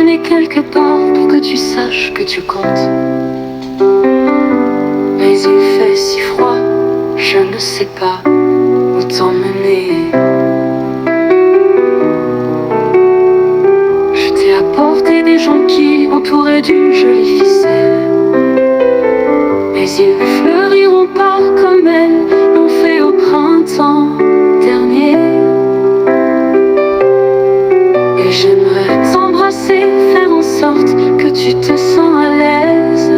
donné quelque part pour que tu saches que tu comptes. Mais il fait si froid, je ne sais pas où t'emmener. Je t'ai apporté des jonquilles entourées d'une jolie ficelle, mais ils ne fleuriront pas comme elles l'ont fait au printemps dernier. Et j'aimerais t'embrasser, faire en sorte que tu te sens à l'aise.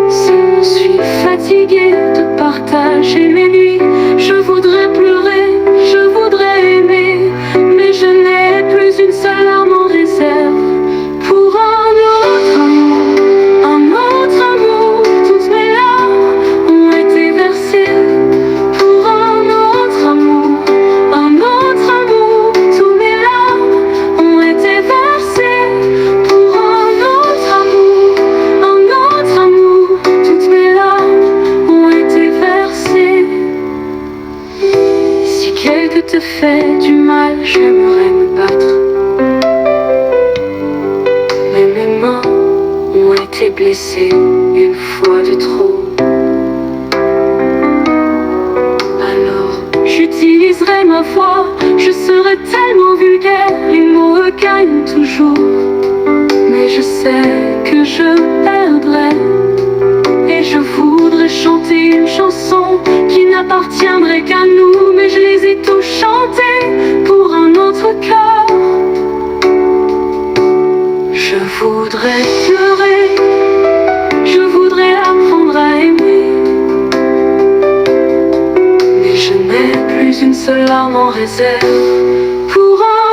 Je suis fatiguée de partager mes nuits. Je voudrais pleurer, je voudrais aimer, mais je n'ai plus une seule larme en réserve pour un autre amour, un autre amour. Toutes mes larmes ont été versées pour un autre amour, un autre amour. Tous mes larmes ont été versées pour un autre amour, un autre amour. Toutes mes larmes ont été versées. Si quelqu'un te fait du mal, j'aimerais me battre, mais mes mains ont été blessées une fois de trop. Alors j'utiliserai ma voix, je serai tellement vulgaire, les mots gagnent toujours. Mais je sais que je perdrai, et je voudrais chanter une chanson qui n'appartiendrait qu'à nous. Mais je les ai tous chantés pour un autre cœur. Je voudrais pleurer, je voudrais apprendre à aimer, mais je n'ai plus une seule larme en réserve pour un